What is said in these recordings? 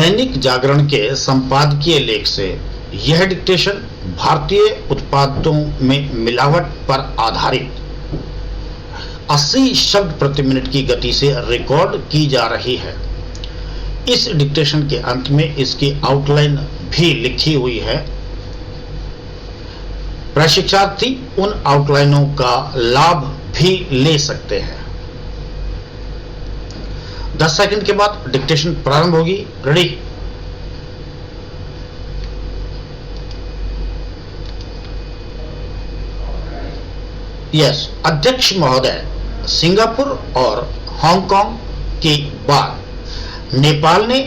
दैनिक जागरण के संपादकीय लेख से यह डिक्टेशन भारतीय उत्पादों में मिलावट पर आधारित 80 शब्द प्रति मिनट की गति से रिकॉर्ड की जा रही है। इस डिक्टेशन के अंत में इसकी आउटलाइन भी लिखी हुई है। प्रशिक्षार्थी उन आउटलाइनों का लाभ भी ले सकते हैं। 10 सेकंड के बाद डिक्टेशन प्रारंभ होगी। रेडी? यस। अध्यक्ष महोदय, सिंगापुर और हांगकांग के बाद नेपाल ने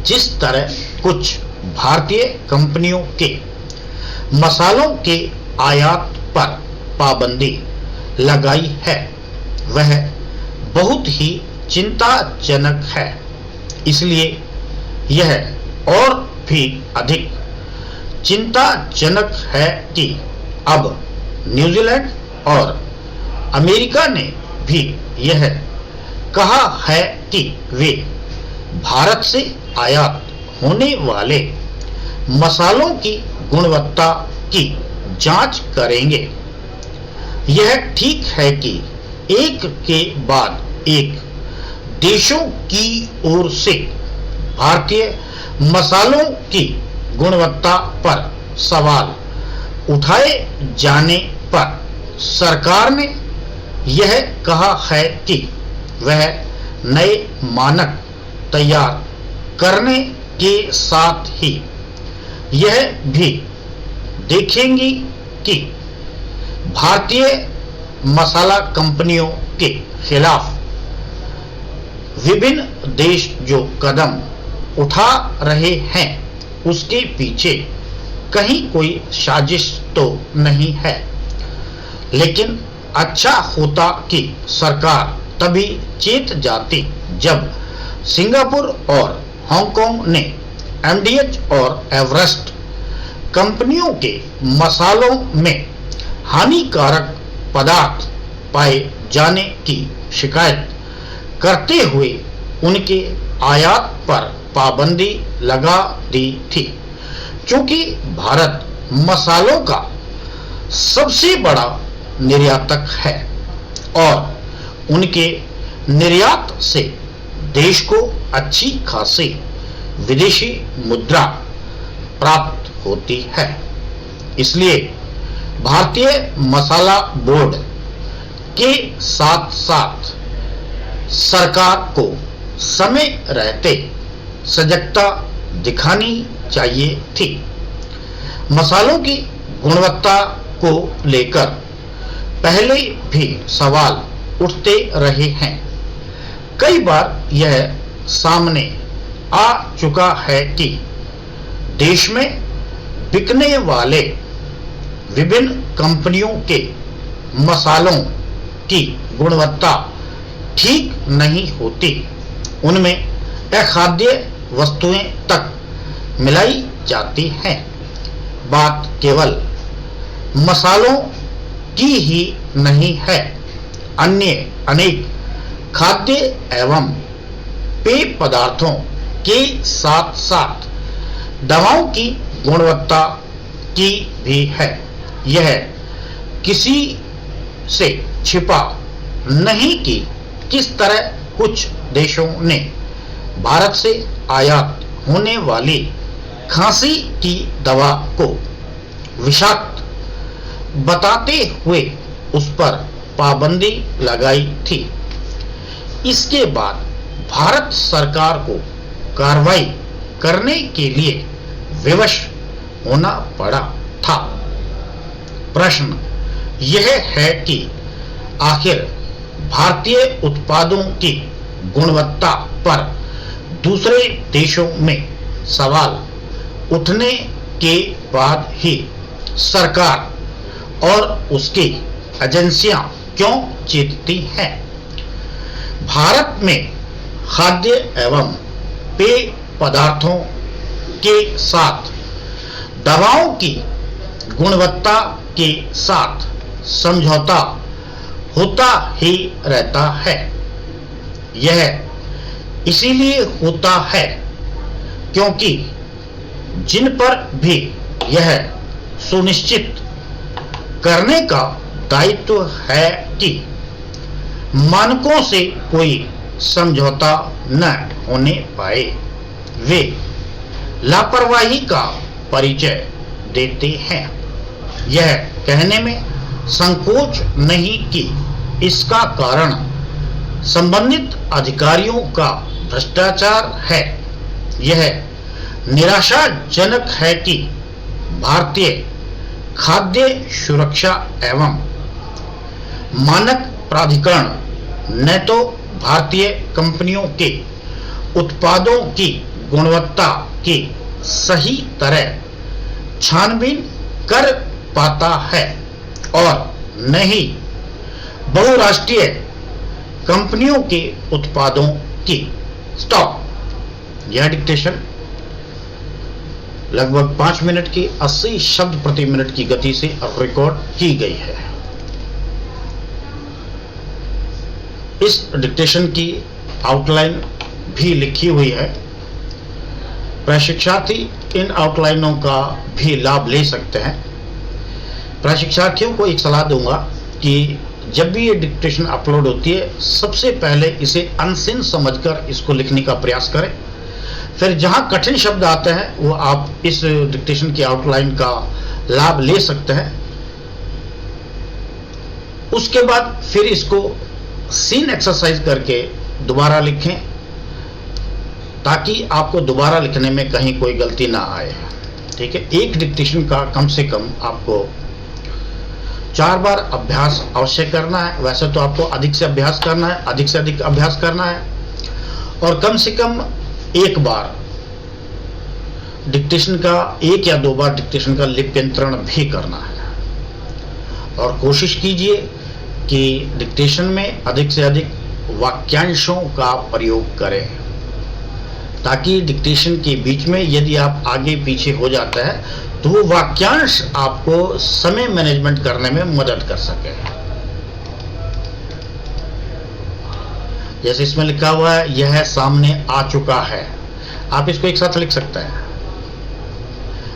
जिस तरह कुछ भारतीय कंपनियों के मसालों के आयात पर पाबंदी लगाई है, वह बहुत ही चिंताजनक है। इसलिए यह और भी अधिक चिंताजनक है कि अब न्यूजीलैंड और अमेरिका ने भी यह कहा है कि वे भारत से आयात होने वाले मसालों की गुणवत्ता की जांच करेंगे। यह ठीक है कि एक के बाद एक देशों की ओर से भारतीय मसालों की गुणवत्ता पर सवाल उठाए जाने पर सरकार ने यह कहा है कि वह नए मानक तैयार करने के साथ ही यह भी देखेंगी कि भारतीय मसाला कंपनियों के खिलाफ विभिन्न देश जो कदम उठा रहे हैं उसके पीछे कहीं कोई साजिश तो नहीं है। लेकिन अच्छा होता कि सरकार तभी चेत जाती जब सिंगापुर और हांगकांग ने एमडीएच और एवरेस्ट कंपनियों के मसालों में हानिकारक पदार्थ पाए जाने की शिकायत करते हुए उनके आयात पर पाबंदी लगा दी थी। क्योंकि भारत मसालों का सबसे बड़ा निर्यातक है और उनके निर्यात से देश को अच्छी खासी विदेशी मुद्रा प्राप्त होती है। इसलिए भारतीय मसाला बोर्ड के साथ साथ सरकार को समय रहते सजगता दिखानी चाहिए थी। मसालों की गुणवत्ता को लेकर पहले भी सवाल उठते रहे हैं। कई बार यह सामने आ चुका है कि देश में बिकने वाले विभिन्न कंपनियों के मसालों की गुणवत्ता ठीक नहीं होती। उनमें अखाद्य वस्तुएं तक मिलाई जाती हैं। बात केवल मसालों की ही नहीं है, अन्य अनेक खाद्य एवं पेय पदार्थों के साथ साथ दवाओं की गुणवत्ता की भी है। यह किसी से छिपा नहीं कि किस तरह कुछ देशों ने भारत से आयात होने वाली खांसी की दवा को विषाक्त बताते हुए उस पर पाबंदी लगाई थी। इसके बाद भारत सरकार को कार्रवाई करने के लिए विवश होना पड़ा था। प्रश्न यह है कि आखिर भारतीय उत्पादों की गुणवत्ता पर दूसरे देशों में सवाल उठने के बाद ही सरकार और उसकी एजेंसियां क्यों चेतती हैं? भारत में खाद्य एवं पेय पदार्थों के साथ दवाओं की गुणवत्ता के साथ समझौता होता ही रहता है। यह इसीलिए होता है क्योंकि जिन पर भी यह सुनिश्चित करने का दायित्व है कि मानकों से कोई समझौता न होने पाए, वे लापरवाही का परिचय देते हैं। यह कहने में संकोच नहीं कि इसका कारण संबंधित अधिकारियों का भ्रष्टाचार है। यह निराशाजनक है कि भारतीय खाद्य सुरक्षा एवं मानक प्राधिकरण न तो भारतीय कंपनियों के उत्पादों की गुणवत्ता की सही तरह छानबीन कर पाता है और न ही बहुराष्ट्रीय कंपनियों के उत्पादों की यह डिक्टेशन लगभग 5 मिनट की 80 शब्द प्रति मिनट की गति से रिकॉर्ड की गई है। इस डिक्टेशन की आउटलाइन भी लिखी हुई है। प्रशिक्षार्थी इन आउटलाइनों का भी लाभ ले सकते हैं। प्रशिक्षार्थियों को एक सलाह दूंगा कि जब भी ये डिक्टेशन अपलोड होती है, सबसे पहले इसे अनसीन समझकर इसको लिखने का प्रयास करें। फिर जहां कठिन शब्द आते हैं वो आप इस डिक्टेशन की आउटलाइन का लाभ ले सकते हैं। उसके बाद फिर इसको सीन एक्सरसाइज करके दोबारा लिखें, ताकि आपको दोबारा लिखने में कहीं कोई गलती ना आए। ठीक है, एक डिक्टेशन का कम से कम आपको 4 बार अभ्यास अवश्य करना है। वैसे तो आपको अधिक से अभ्यास करना है, अधिक से अधिक अभ्यास करना है, और कम से कम 1 बार डिक्टेशन का 1 या 2 बार डिक्टेशन का लिप्यंतरण भी करना है। और कोशिश कीजिए कि डिक्टेशन में अधिक से अधिक वाक्यांशों का प्रयोग करें, ताकि डिक्टेशन के बीच में यदि आप आगे पीछे हो जाता है तो वो वाक्यांश आपको समय मैनेजमेंट करने में मदद कर सके। जैसे इसमें लिखा हुआ है, यह सामने आ चुका है, आप इसको एक साथ लिख सकते हैं।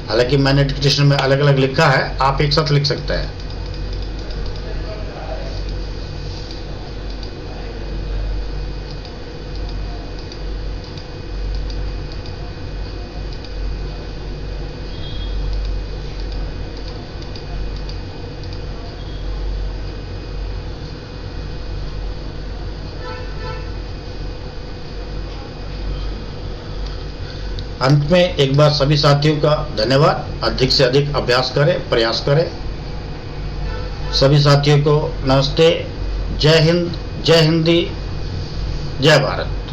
हालांकि मैंने डिक्टेशन में अलग अलग लिखा है, आप एक साथ लिख सकते हैं। अंत में एक बार सभी साथियों का धन्यवाद। अधिक से अधिक अभ्यास करें, प्रयास करें। सभी साथियों को नमस्ते। जय हिंद, जय हिंदी, जय भारत।